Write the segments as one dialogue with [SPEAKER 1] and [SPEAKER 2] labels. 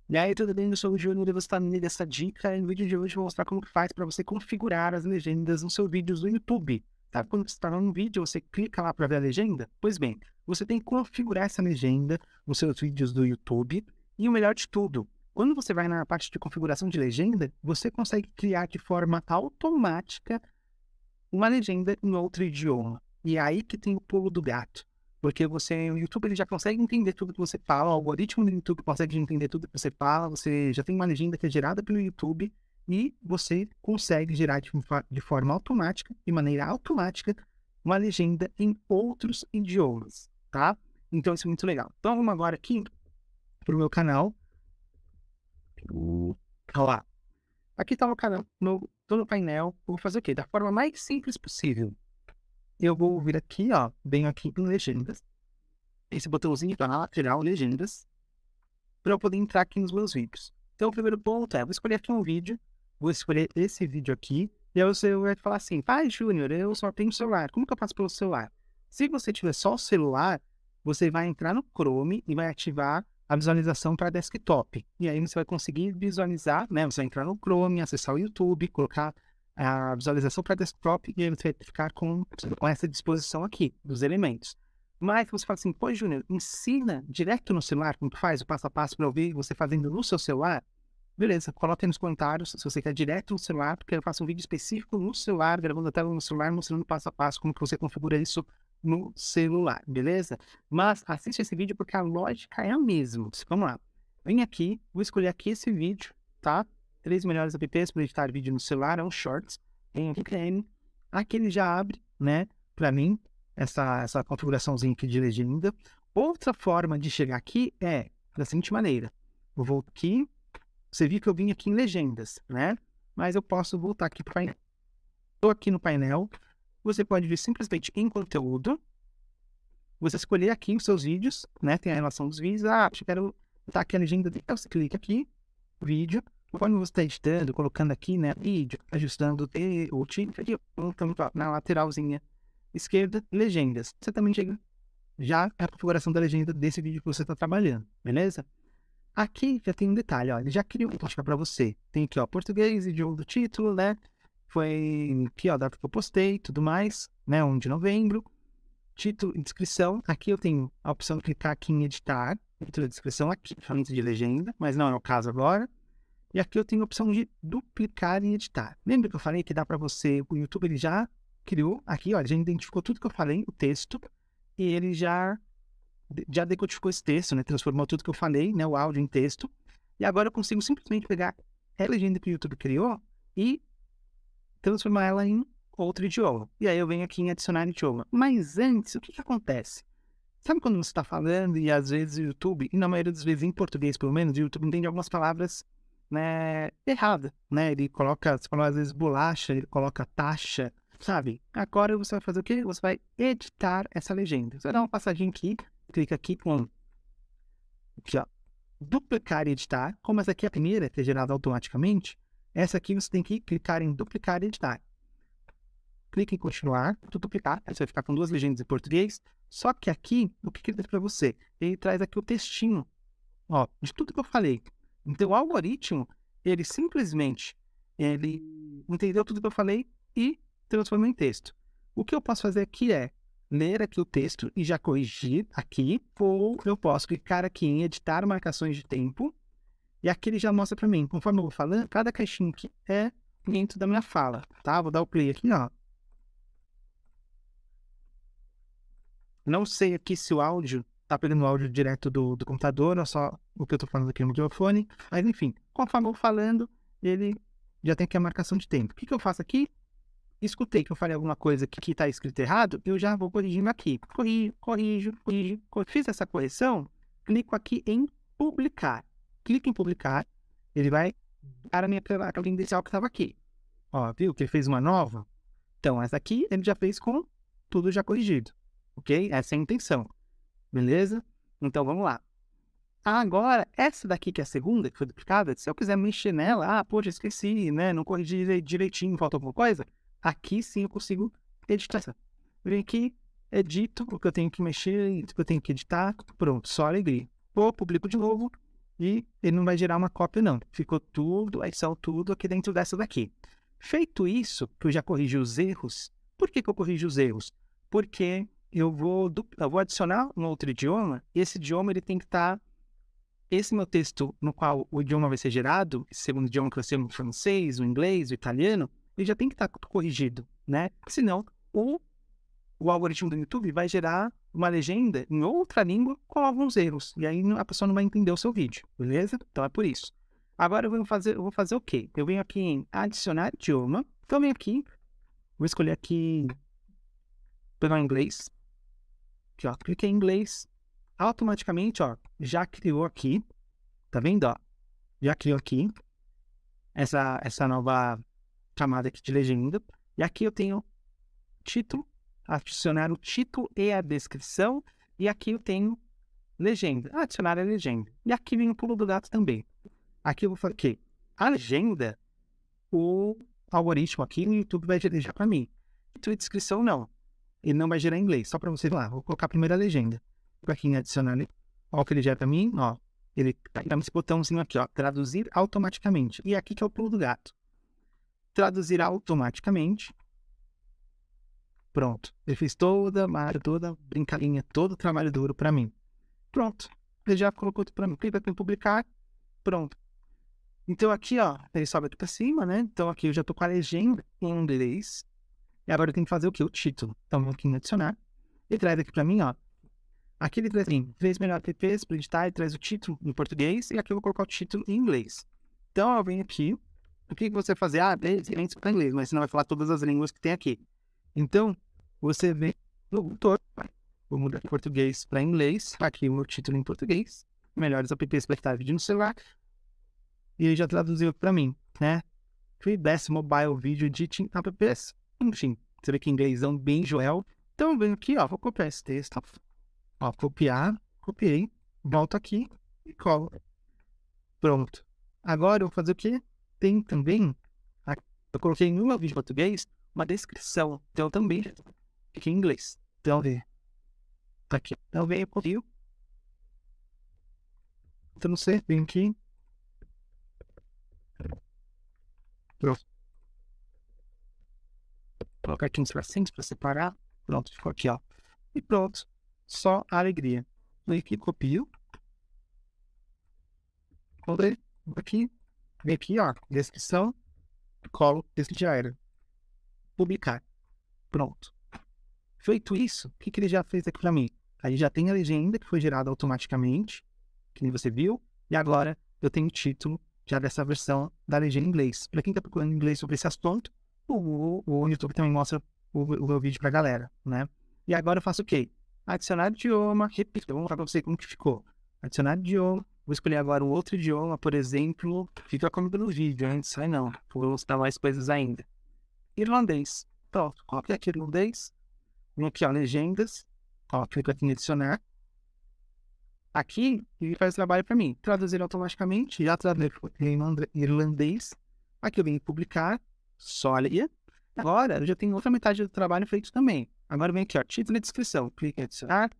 [SPEAKER 1] E aí, tudo bem? Eu sou o Júnior e você está nessa dica. E no vídeo de hoje eu vou mostrar como que faz para você configurar as legendas nos seus vídeos do YouTube. Tá? Quando você está no vídeo, você clica lá para ver a legenda. Pois bem, você tem que configurar essa legenda nos seus vídeos do YouTube. E o melhor de tudo, quando você vai na parte de configuração de legenda, você consegue criar de forma automática uma legenda em outro idioma. E é aí que tem o pulo do gato. Porque o YouTube ele já consegue entender tudo que você fala, o algoritmo do YouTube consegue entender tudo que você fala, você já tem uma legenda que é gerada pelo YouTube e você consegue gerar de forma automática, de maneira automática, uma legenda em outros idiomas, tá? Então isso é muito legal. Então vamos agora aqui para o meu canal. Olha lá. Aqui está o meu canal, tô no painel. Vou fazer o quê? Da forma mais simples possível. Eu vou vir aqui, ó, venho aqui em legendas, esse botãozinho tá na lateral, legendas, para eu poder entrar aqui nos meus vídeos. Então, o primeiro ponto é, vou escolher aqui um vídeo, vou escolher esse vídeo aqui, e aí você vai falar assim, pai, Júnior, eu só tenho celular, como que eu faço pelo celular? Se você tiver só o celular, você vai entrar no Chrome e vai ativar a visualização para desktop. E aí você vai conseguir visualizar, né? Você vai entrar no Chrome, acessar o YouTube, colocar a visualização para desktop e aí você vai ficar com essa disposição aqui dos elementos. Mas você fala assim, pô, Júnior, ensina direto no celular como tu faz o passo a passo para eu ver você fazendo no seu celular. Beleza, coloca aí nos comentários se você quer direto no celular, porque eu faço um vídeo específico no celular, gravando a tela no celular, mostrando passo a passo como que você configura isso no celular, beleza? Mas assiste esse vídeo porque a lógica é a mesma. Vamos lá. Vem aqui, vou escolher aqui esse vídeo, tá? 3 melhores apps para editar vídeo no celular, é um Shorts, em VPN. Aqui ele já abre, né, para mim, essa configuraçãozinha aqui de legenda. Outra forma de chegar aqui é da seguinte maneira. Eu vou aqui, você viu que eu vim aqui em legendas, né? Mas eu posso voltar aqui para o painel. Estou aqui no painel, você pode vir simplesmente em conteúdo, você escolher aqui os seus vídeos, né? Tem a relação dos vídeos. Ah, eu quero botar aqui a legenda. Você clica aqui, vídeo. Conforme você está editando, colocando aqui, né? Vídeo, ajustando o título aqui, na lateralzinha esquerda, legendas. Você também chega já a configuração da legenda desse vídeo que você está trabalhando, beleza? Aqui já tem um detalhe, ó, ele já criou um tópico para você. Tem aqui, ó, português, idioma do título, né? Foi aqui, ó, a data que eu postei, tudo mais, né? 1 de novembro. Título e descrição. Aqui eu tenho a opção de clicar aqui em editar. Título e descrição aqui, ferramenta de legenda, mas não é o caso agora. E aqui eu tenho a opção de duplicar e editar. Lembra que eu falei que dá para você, o YouTube ele já criou aqui, ó, já identificou tudo que eu falei, o texto, e ele já decodificou esse texto, né? Transformou tudo que eu falei, né? O áudio em texto. E agora eu consigo simplesmente pegar a legenda que o YouTube criou e transformar ela em outro idioma. E aí eu venho aqui em adicionar idioma. Mas antes, o que acontece? Sabe quando você está falando e às vezes o YouTube, e na maioria das vezes em português pelo menos, o YouTube entende algumas palavras, né, erradas, né? Ele coloca, você fala às vezes bolacha, ele coloca taxa, sabe? Agora você vai fazer o quê? Você vai editar essa legenda. Você vai dar uma passadinha aqui, clica aqui com aqui, ó, duplicar e editar. Como essa aqui é a primeira que é gerada automaticamente, essa aqui você tem que clicar em duplicar e editar. Clica em continuar, duplicar, aí você vai ficar com 2 legendas em português. Só que aqui, o que ele traz para você? Ele traz aqui o textinho, ó, de tudo que eu falei. Então, o algoritmo, ele simplesmente, ele entendeu tudo que eu falei e transformou em texto. O que eu posso fazer aqui é ler aqui o texto e já corrigir aqui, ou eu posso clicar aqui em editar marcações de tempo, e aqui ele já mostra para mim, conforme eu vou falando, cada caixinha aqui é dentro da minha fala, tá? Vou dar o play aqui, ó. Não sei aqui se o áudio tá pegando o áudio direto do computador ou só o que eu tô falando aqui no microfone. Mas enfim, conforme eu vou falando, ele já tem aqui a marcação de tempo. O que eu faço aqui? Escutei que eu falei alguma coisa que tá escrito errado, eu já vou corrigindo aqui. Corrijo. Fiz essa correção, clico aqui em publicar. Clico em publicar, ele vai para a minha credencial que estava aqui. Ó, viu que ele fez uma nova? Então, essa aqui ele já fez com tudo já corrigido. Ok? Essa é a intenção. Beleza? Então, vamos lá. Agora, essa daqui que é a segunda, que foi duplicada, se eu quiser mexer nela, poxa, esqueci, né? Não corrigi direitinho, falta alguma coisa. Aqui sim eu consigo editar. Vem aqui, edito o que eu tenho que mexer, o que eu tenho que editar. Pronto, só alegria. Vou, publico de novo. e ele não vai gerar uma cópia, não. Ficou tudo, a edição, tudo aqui dentro dessa daqui. Feito isso, que eu já corrigi os erros. Por que eu corrigi os erros? Porque eu vou adicionar um outro idioma, e esse idioma ele tem que estar... Esse meu texto, no qual o idioma vai ser gerado, esse segundo idioma que vai ser o francês, o inglês, o italiano, ele já tem que estar corrigido, né? Senão, o algoritmo do YouTube vai gerar uma legenda em outra língua com alguns erros. E aí a pessoa não vai entender o seu vídeo, beleza? Então é por isso. Agora eu vou fazer o quê? Eu venho aqui em adicionar idioma. Então eu venho aqui, vou escolher aqui pelo inglês. Aqui, ó, cliquei em inglês. Automaticamente, ó, já criou aqui. Tá vendo, ó? Já criou aqui essa nova camada aqui de legenda. E aqui eu tenho título, adicionar o título e a descrição. E aqui eu tenho legenda, adicionar a legenda. E aqui vem o pulo do gato também. Aqui eu vou falar o quê? A legenda, o algoritmo aqui no YouTube vai gerar para mim. Título e descrição não. Ele não vai gerar em inglês, só para você ver lá. Vou colocar a primeira legenda. Vou aqui em adicionar, ó, o que ele gera para mim, ó. Ele tá nesse botãozinho aqui, ó, traduzir automaticamente. E aqui que é o pulo do gato. Traduzir automaticamente. Pronto. Ele fez toda brincadinha, todo o trabalho duro para mim. Pronto. Ele já colocou tudo para mim. Clica aqui em publicar. Pronto. Então aqui, ó, ele sobe aqui para cima, né? Então aqui eu já tô com a legenda em inglês. E agora eu tenho que fazer o quê? O título. Então vou aqui em adicionar. Ele traz aqui para mim, ó. Aqui ele traz assim, 3 melhores apps para editar, ele traz o título em português. E aqui eu vou colocar o título em inglês. Então eu venho aqui. O que você vai fazer? Ah, beleza, para inglês, mas você não vai falar todas as línguas que tem aqui. Então, você vem no botão, vou mudar de português para inglês, aqui o meu título em português, melhores apps para editar vídeo no celular, e ele já traduziu para mim, né? Free Best Mobile Video Editing Apps, enfim, você vê que inglêsão bem Joel. Então eu venho aqui, ó, vou copiar esse texto, ó, copiei, volto aqui e colo. Pronto. Agora eu vou fazer o quê? Tem também, eu coloquei no meu vídeo em português, uma descrição, então também aqui em inglês. Então, tá aqui. Então, vem aqui. Então, não sei, vem aqui. Pronto. Colocar aqui uns tracinhos para separar. Pronto, ficou aqui, ó. E pronto. Só a alegria. Vem aqui, copio. Colei. Aqui. Vem aqui, ó. Descrição. Colo. Esse já era. Publicar. Pronto. Feito isso, o que ele já fez aqui para mim? Aí já tem a legenda que foi gerada automaticamente, que nem você viu, e agora eu tenho o título já dessa versão da legenda em inglês. Para quem está procurando inglês sobre esse assunto, o YouTube também mostra o meu vídeo para a galera, né? E agora eu faço o quê? Adicionar idioma, repito, vou mostrar para você como que ficou. Adicionar idioma, vou escolher agora um outro idioma, por exemplo, fica comigo no vídeo, hein? Sai não, vou mostrar mais coisas ainda. Irlandês. Pronto, copia aqui irlandês. Vem aqui, ó, legendas. Ó, clico aqui em adicionar. Aqui, ele faz o trabalho para mim. Traduzir automaticamente. Já traduziu em irlandês. Aqui eu venho em publicar. Só ali. Agora, eu já tenho outra metade do trabalho feito também. Agora vem aqui, ó, título e descrição. Clique em adicionar.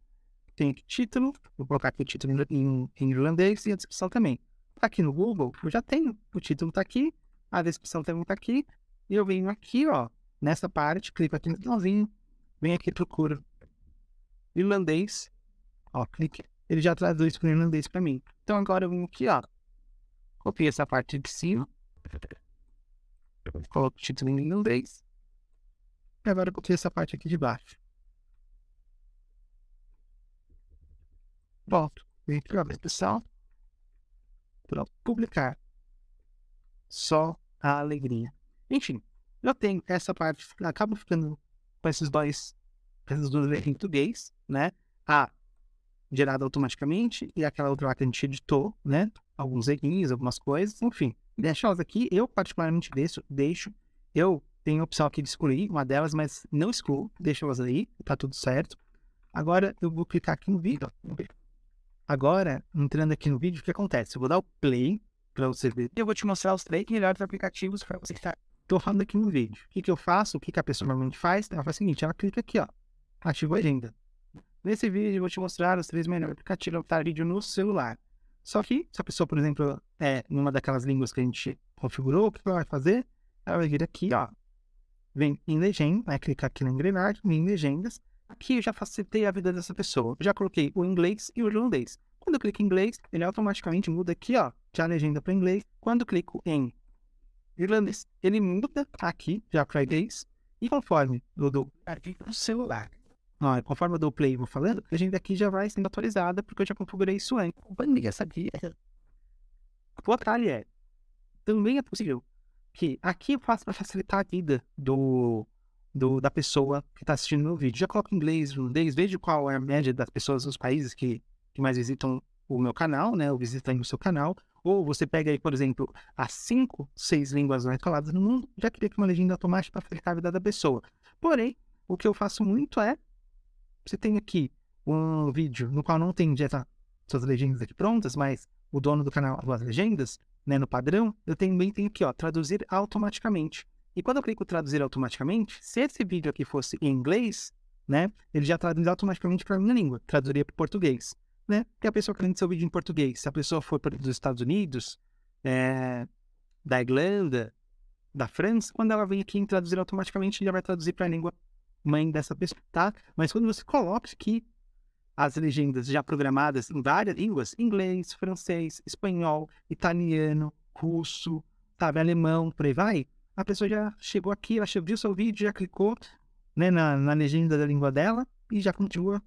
[SPEAKER 1] Tem aqui título. Vou colocar aqui o título em irlandês e a descrição também. Aqui no Google, eu já tenho. O título está aqui. A descrição também está aqui. E eu venho aqui, ó, nessa parte. Clico aqui no finalzinho. Vem aqui e procura irlandês, ó, clique, ele já traduz para o irlandês para mim. Então agora eu venho aqui, ó, copio essa parte de cima, coloco o título em inglês, e agora eu copio essa parte aqui de baixo. Volto, vem aqui, ó, descrição, pronto, publicar. Só a alegria. Enfim, eu tenho essa parte, acaba ficando com essas duas em português, né? A gerada automaticamente e aquela outra lá que a gente editou, né? Alguns errinhos, algumas coisas, enfim. Deixa elas aqui, eu particularmente deixo. Eu tenho a opção aqui de excluir uma delas, mas não excluo, deixa elas aí, tá tudo certo. Agora eu vou clicar aqui no vídeo. Agora, entrando aqui no vídeo, o que acontece? Eu vou dar o play para você ver. Eu vou te mostrar os 3 melhores aplicativos para você estar torrando aqui no vídeo. O que eu faço? O que a pessoa normalmente faz? Ela faz o seguinte, ela clica aqui, ó. Ativa a agenda. Nesse vídeo eu vou te mostrar os 3 melhores aplicativos para vídeo no celular. Só que, se a pessoa, por exemplo, é numa daquelas línguas que a gente configurou, o que ela vai fazer? Ela vai vir aqui, ó, vem em legenda, vai clicar aqui na engrenagem, vem em legendas. Aqui eu já facilitei a vida dessa pessoa. Eu já coloquei o inglês e o irlandês. Quando eu clico em inglês, ele automaticamente muda aqui, ó, já a legenda para inglês. Quando eu clico em irlandês, ele muda aqui já para inglês. E conforme eu dou aqui no celular, ó, conforme eu dou play e vou falando, a legenda aqui já vai sendo atualizada, porque eu já configurei isso antes. Essa aqui o detalhe é, também é possível que aqui eu faço para facilitar a vida da pessoa que está assistindo meu vídeo. Já coloco em inglês, irlandês, vejo qual é a média das pessoas nos países que mais visitam o meu canal, né? Ou visitam o seu canal. Ou você pega aí, por exemplo, as 5, 6 línguas mais faladas no mundo, já cria aqui uma legenda automática para facilitar a vida da pessoa. Porém, o que eu faço muito é, você tem aqui um vídeo no qual não tem já suas legendas aqui prontas, mas o dono do canal, as legendas, né, no padrão, eu também tenho aqui, ó, traduzir automaticamente. E quando eu clico traduzir automaticamente, se esse vídeo aqui fosse em inglês, né, ele já traduz automaticamente para a minha língua, traduziria para o português, né? E a pessoa querendo seu vídeo em português, se a pessoa for dos Estados Unidos, da Irlanda, da França, quando ela vem aqui em traduzir automaticamente, já vai traduzir para a língua mãe dessa pessoa, tá? Mas quando você coloca aqui as legendas já programadas em várias línguas, inglês, francês, espanhol, italiano, russo, sabe, alemão, por aí vai, a pessoa já chegou aqui, ela viu seu vídeo, já clicou, né, na legenda da língua dela e já continua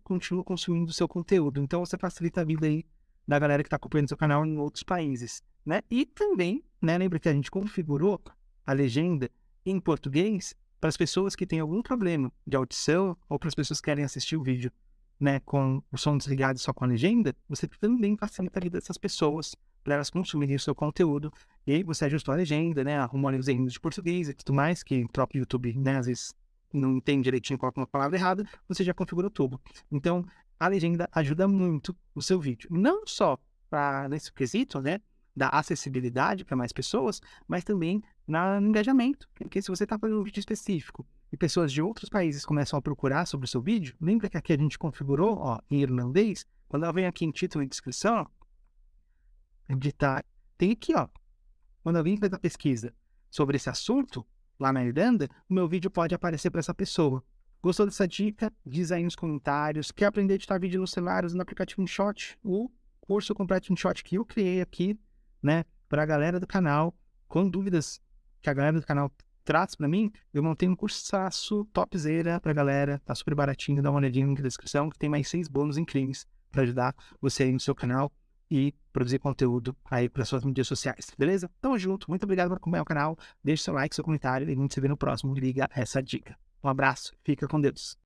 [SPEAKER 1] consumindo o seu conteúdo. Então você facilita a vida aí da galera que está acompanhando seu canal em outros países, né? E também, né, lembra que a gente configurou a legenda em português para as pessoas que têm algum problema de audição ou para as pessoas que querem assistir o vídeo, né, com o som desligado só com a legenda. Você também facilita a vida dessas pessoas para elas consumirem o seu conteúdo. E aí você ajustou a legenda, né, arrumou ali os erros de português e tudo mais, que o próprio YouTube, né, às vezes não entende direitinho qual é uma palavra errada, você já configurou tudo. Então, a legenda ajuda muito o seu vídeo. Não só nesse quesito, né, da acessibilidade para mais pessoas, mas também no engajamento. Porque se você está fazendo um vídeo específico e pessoas de outros países começam a procurar sobre o seu vídeo, lembra que aqui a gente configurou, ó, em irlandês, quando ela vem aqui em título e descrição, tem aqui, ó, quando eu vim fazer a pesquisa sobre esse assunto, lá na Irlanda, o meu vídeo pode aparecer para essa pessoa. Gostou dessa dica? Diz aí nos comentários. Quer aprender a editar vídeo no celular usando o aplicativo InShot? O curso completo InShot que eu criei aqui, né, para a galera do canal, com dúvidas que a galera do canal traz para mim, eu montei um cursaço topzera pra galera, tá super baratinho, dá uma olhadinha no link da descrição, que tem mais 6 bônus incríveis para ajudar você aí no seu canal e produzir conteúdo aí para suas mídias sociais, beleza? Tamo junto, muito obrigado por acompanhar o canal, deixe seu like, seu comentário e a gente se vê no próximo Liga Essa Dica. Um abraço, fica com Deus.